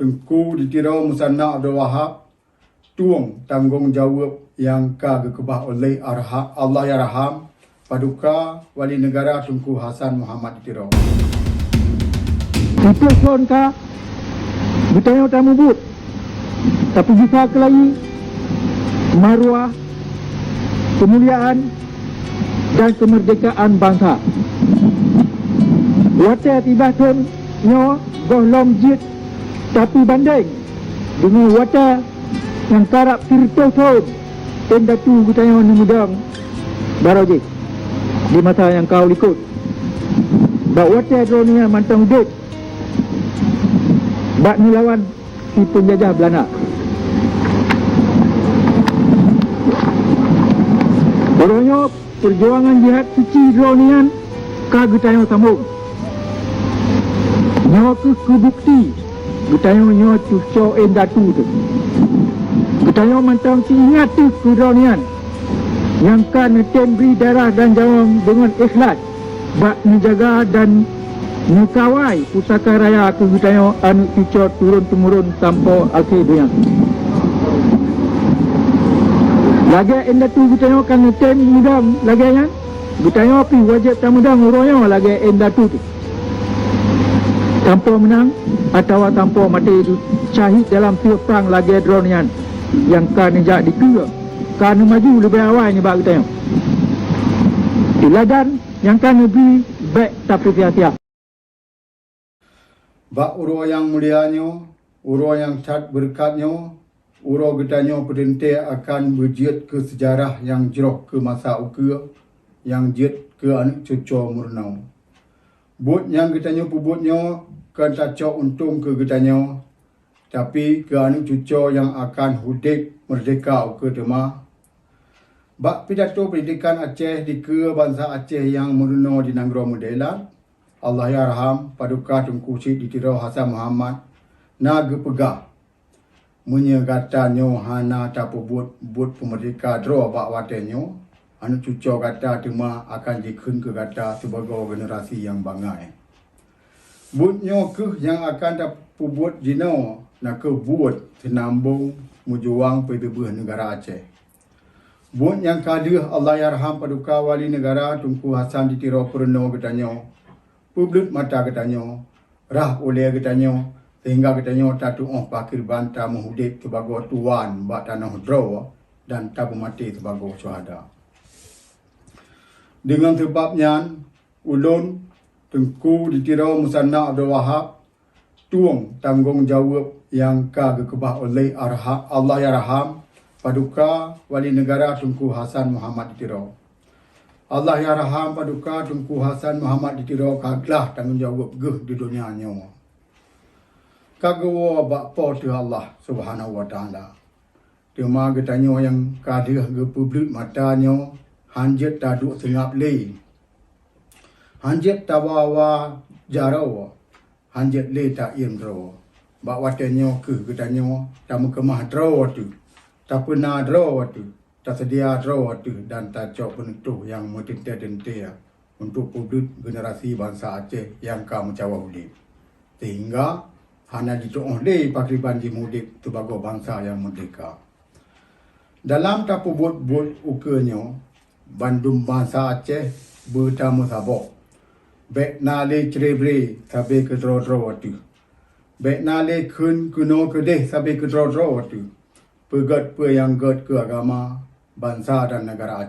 Tengku Ditirau Musanna Abdul Wahab tuang tanggungjawab yang kekebah oleh Allahyarham Paduka Wali Negara Tunku Hassan Muhammad Ditirau. Itu soal ka bertanya tamu but, tapi jika kelai maruah, kemuliaan dan kemerdekaan bangsa. Water tiba tun nyo gohlong jit tapi banding dengan water yang karap tirto-tirto tenda tu bertanya ni mudang baroji di mata yang kau likut. Bak water drone mantang dek bak ni lawan si penjajah Belanda. Orangnya perjuangan jihad suci dronian kagutayo sambung. Nyo ke bukti gutayo nyo cuco endatu tu. Gutayo mantang si ingat tu dronian yang kan beri darah dan jawab dengan ikhlas bak menjaga dan mengkawai pusaka raya ke gutayo anu cuco turun temurun sampai akhir dunia. Lagi endatu gutayo kan mudam lagi kan gutayo pi wajib tamudang uroyo lagi endatu tu. Tanpa menang atau tanpa mati itu syahid dalam perang lagi dronian yang kan nejak dikira kan maju lebih awal ni bak gutayo. Iladan yang kan lebih baik tapi sia-sia. Bak uro yang mulianya, uro yang cat berkatnya, uro getanyo pedente akan berjiat ke sejarah yang jeroh ke masa uka, yang jiat ke anak cucu murnau. But yang getanyo pubutnya kan tacok untung ke getanyo, tapi ke anak cucu yang akan hudik merdeka uka tema. Bak pidato pendidikan Aceh di ke bangsa Aceh yang murnau di Nanggro Modelan, Allahyarham Paduka Tunku Syed Ditirau Hassan Muhammad naga pegah menyegatanyo hana tapu but pemerdeka dro bak watenyo anu cucu kata tema akan jikun ke kata sebagai generasi yang bangai. Butnyo ke yang akan tapu but jino nak ke but senambung mujuang PBB negara Aceh. But yang kadir Allahyarham Paduka Wali Negara Tunku Hassan Ditirau Perno getanyo publik mata getanyo rah oleh getanyo sehingga getanyo tatu pakir banta menghudip sebagai tuan bak tanah draw dan tabu mati sebagai syuhada. Dengan sebabnya ulun Tengku Ditirau Musanna Abdul Wahab tuang tanggungjawab yang kekebah oleh Allahyarham Paduka Wali Negara Tunku Hassan Muhammad Ditirau. Allahyarham Paduka Tunku Hassan Muhammad Ditirau kaglah tanggungjawab geh di dunia nyawa. Kagawa bak po tu Allah Subhanahu wa taala. Tema getanyo yang kadir ge publik matanyo hanjet taduk sengap le. Hanjet tawawa jarau. Hanjet le tak imro. Bak watenyo ke getanyo tamu kemah draw tu. Tak pernah draw tu. Tak sedia draw tu dan tak cok penentu yang mentente-tente untuk publik generasi bangsa Aceh yang kamu cawa udip. Sehingga hanya dito'oh le pakriban dimudik sebagai bangsa yang merdeka. Dalam tapu but ukanya, bandum bangsa Aceh bertamu sabok. Bek na le cerebre sampai ke dro-dro waktu. Bek na le kun kuno kedeh sampai ke dro-dro waktu. Pegat pe yang gad ke agama, bangsa dan negara Aceh.